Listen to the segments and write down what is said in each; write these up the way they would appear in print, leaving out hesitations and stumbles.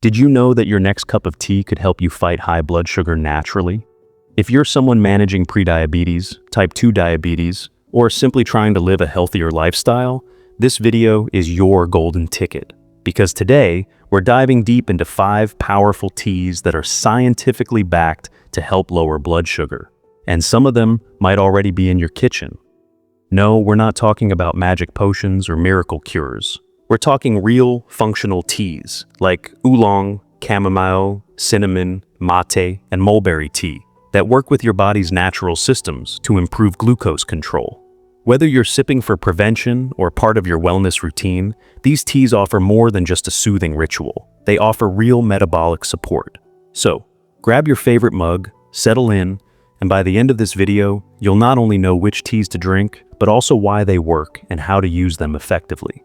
Did you know that your next cup of tea could help you fight high blood sugar naturally? If you're someone managing prediabetes, type 2 diabetes, or simply trying to live a healthier lifestyle, this video is your golden ticket. Because today, we're diving deep into 5 powerful teas that are scientifically backed to help lower blood sugar. And some of them might already be in your kitchen. No, we're not talking about magic potions or miracle cures. We're talking real, functional teas like Oolong, Chamomile, Cinnamon, Mate, and Mulberry tea that work with your body's natural systems to improve glucose control. Whether you're sipping for prevention or part of your wellness routine, these teas offer more than just a soothing ritual. They offer real metabolic support. So, grab your favorite mug, settle in, and by the end of this video, you'll not only know which teas to drink, but also why they work and how to use them effectively.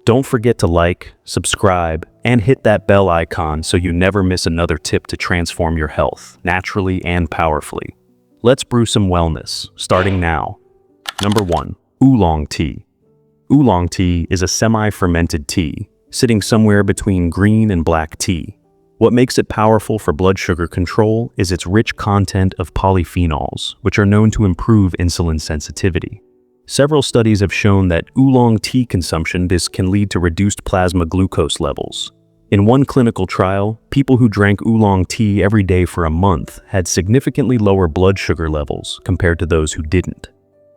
Don't forget to like, subscribe, and hit that bell icon so you never miss another tip to transform your health, naturally and powerfully. Let's brew some wellness, starting now. Number 1. Oolong tea. Oolong tea is a semi-fermented tea, sitting somewhere between green and black tea. What makes it powerful for blood sugar control is its rich content of polyphenols, which are known to improve insulin sensitivity. Several studies have shown that oolong tea consumption can lead to reduced plasma glucose levels. In one clinical trial, people who drank oolong tea every day for a month had significantly lower blood sugar levels compared to those who didn't.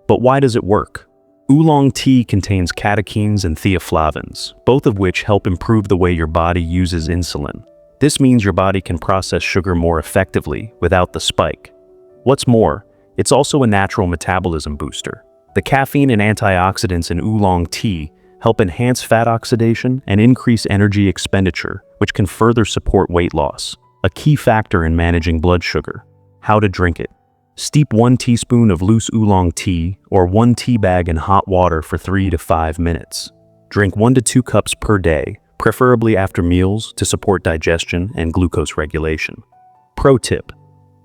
But why does it work? Oolong tea contains catechins and theaflavins, both of which help improve the way your body uses insulin. This means your body can process sugar more effectively without the spike. What's more, it's also a natural metabolism booster. The caffeine and antioxidants in oolong tea help enhance fat oxidation and increase energy expenditure, which can further support weight loss, a key factor in managing blood sugar. How to drink it. Steep 1 teaspoon of loose oolong tea or 1 tea bag in hot water for 3 to 5 minutes. Drink 1 to 2 cups per day, preferably after meals to support digestion and glucose regulation. Pro tip: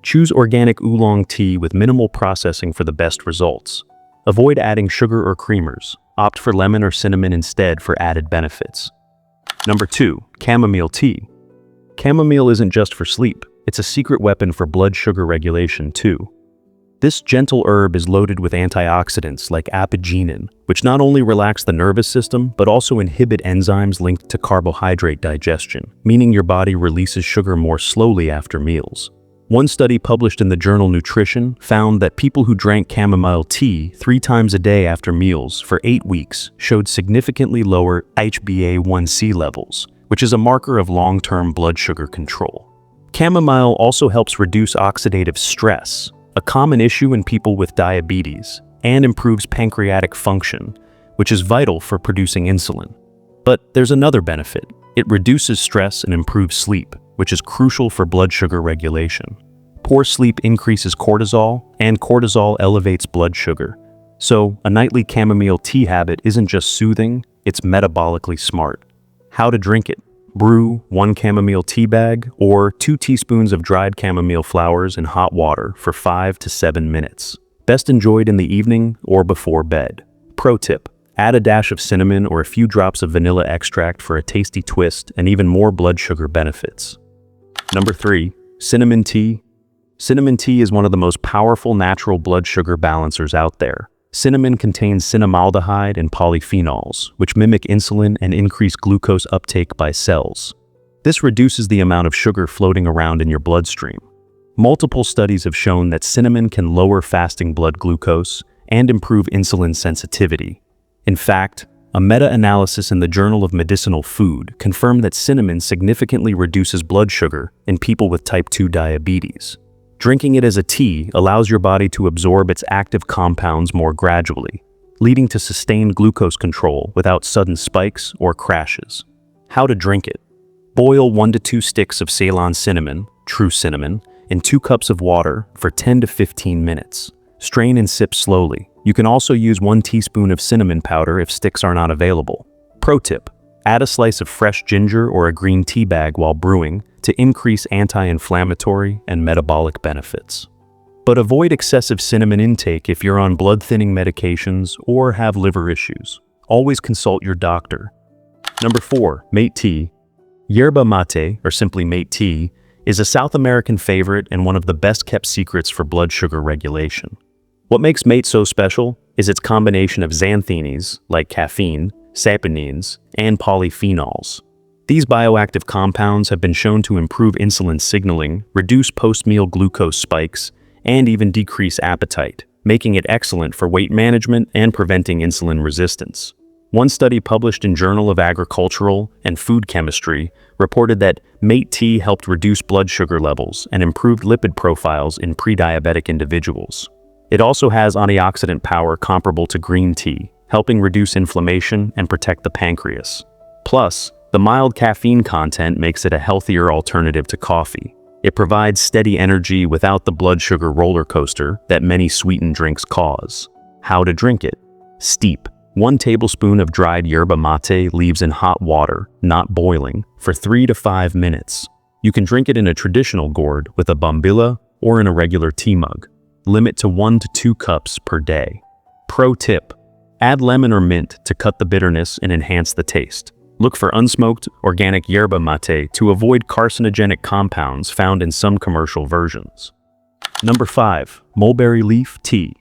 choose organic oolong tea with minimal processing for the best results. Avoid adding sugar or creamers. Opt for lemon or cinnamon instead for added benefits. Number 2. Chamomile tea. Chamomile isn't just for sleep. It's a secret weapon for blood sugar regulation too. This gentle herb is loaded with antioxidants like apigenin, which not only relax the nervous system, but also inhibit enzymes linked to carbohydrate digestion, meaning your body releases sugar more slowly after meals. One study published in the journal Nutrition found that people who drank chamomile tea 3 times a day after meals for 8 weeks showed significantly lower HbA1c levels, which is a marker of long-term blood sugar control. Chamomile also helps reduce oxidative stress, a common issue in people with diabetes, and improves pancreatic function, which is vital for producing insulin. But there's another benefit. It reduces stress and improves sleep, which is crucial for blood sugar regulation. Poor sleep increases cortisol, and cortisol elevates blood sugar. So, a nightly chamomile tea habit isn't just soothing, it's metabolically smart. How to drink it. Brew 1 chamomile tea bag or 2 teaspoons of dried chamomile flowers in hot water for 5 to 7 minutes. Best enjoyed in the evening or before bed. Pro tip: add a dash of cinnamon or a few drops of vanilla extract for a tasty twist and even more blood sugar benefits. Number 3. Cinnamon tea. Cinnamon tea is one of the most powerful natural blood sugar balancers out there. Cinnamon contains cinnamaldehyde and polyphenols, which mimic insulin and increase glucose uptake by cells. This reduces the amount of sugar floating around in your bloodstream. Multiple studies have shown that cinnamon can lower fasting blood glucose and improve insulin sensitivity. In fact, a meta-analysis in the Journal of Medicinal Food confirmed that cinnamon significantly reduces blood sugar in people with type 2 diabetes. Drinking it as a tea allows your body to absorb its active compounds more gradually, leading to sustained glucose control without sudden spikes or crashes. How to drink it. Boil 1 to 2 sticks of Ceylon cinnamon, true cinnamon, in 2 cups of water for 10 to 15 minutes. Strain and sip slowly. You can also use 1 teaspoon of cinnamon powder if sticks are not available. Pro tip: add a slice of fresh ginger or a green tea bag while brewing to increase anti-inflammatory and metabolic benefits. But avoid excessive cinnamon intake if you're on blood-thinning medications or have liver issues. Always consult your doctor. Number 4. Mate tea. Yerba Mate, or simply Mate tea, is a South American favorite and one of the best-kept secrets for blood sugar regulation. What makes Mate so special is its combination of xanthines, like caffeine, saponines, and polyphenols. These bioactive compounds have been shown to improve insulin signaling, reduce post-meal glucose spikes, and even decrease appetite, making it excellent for weight management and preventing insulin resistance. One study published in Journal of Agricultural and Food Chemistry reported that Mate tea helped reduce blood sugar levels and improved lipid profiles in pre-diabetic individuals. It also has antioxidant power comparable to green tea, helping reduce inflammation and protect the pancreas. Plus, the mild caffeine content makes it a healthier alternative to coffee. It provides steady energy without the blood sugar roller coaster that many sweetened drinks cause. How to drink it? Steep. 1 tablespoon of dried yerba mate leaves in hot water, not boiling, for 3 to 5 minutes. You can drink it in a traditional gourd with a bombilla or in a regular tea mug. Limit to 1 to 2 cups per day. Pro tip: add lemon or mint to cut the bitterness and enhance the taste. Look for unsmoked, organic yerba mate to avoid carcinogenic compounds found in some commercial versions. Number 5. Mulberry Leaf Tea.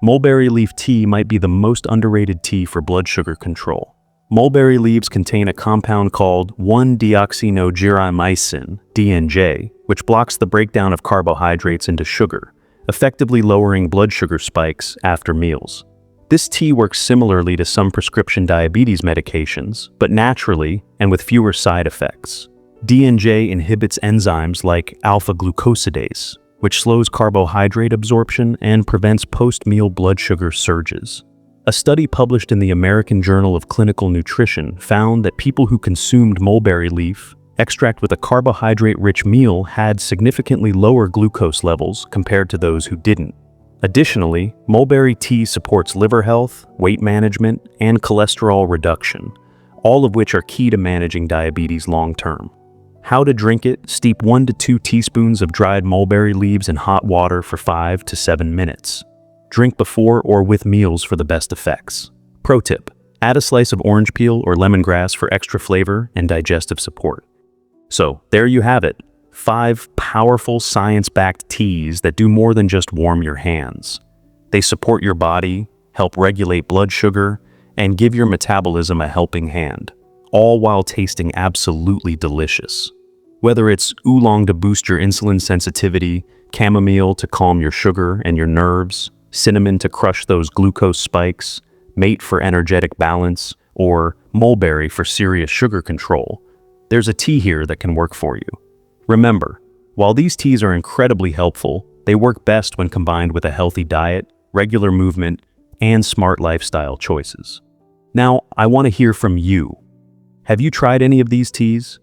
Mulberry leaf tea might be the most underrated tea for blood sugar control. Mulberry leaves contain a compound called 1-deoxynitromycin, DNJ, which blocks the breakdown of carbohydrates into sugar, effectively lowering blood sugar spikes after meals. This tea works similarly to some prescription diabetes medications, but naturally and with fewer side effects. DNJ inhibits enzymes like alpha-glucosidase, which slows carbohydrate absorption and prevents post-meal blood sugar surges. A study published in the American Journal of Clinical Nutrition found that people who consumed mulberry leaf extract with a carbohydrate-rich meal had significantly lower glucose levels compared to those who didn't. Additionally, mulberry tea supports liver health, weight management, and cholesterol reduction, all of which are key to managing diabetes long-term. How to drink it: steep 1 to 2 teaspoons of dried mulberry leaves in hot water for 5 to 7 minutes. Drink before or with meals for the best effects. Pro tip: add a slice of orange peel or lemongrass for extra flavor and digestive support. So, there you have it. 5 powerful science-backed teas that do more than just warm your hands. They support your body, help regulate blood sugar, and give your metabolism a helping hand, all while tasting absolutely delicious. Whether it's oolong to boost your insulin sensitivity, chamomile to calm your sugar and your nerves, cinnamon to crush those glucose spikes, mate for energetic balance, or mulberry for serious sugar control, there's a tea here that can work for you. Remember, while these teas are incredibly helpful, they work best when combined with a healthy diet, regular movement, and smart lifestyle choices. Now, I want to hear from you. Have you tried any of these teas?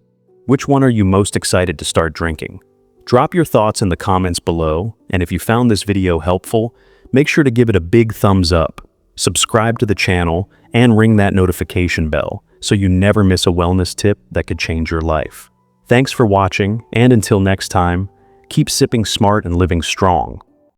Which one are you most excited to start drinking? Drop your thoughts in the comments below, and if you found this video helpful, make sure to give it a big thumbs up, subscribe to the channel, and ring that notification bell so you never miss a wellness tip that could change your life. Thanks for watching, and until next time, keep sipping smart and living strong.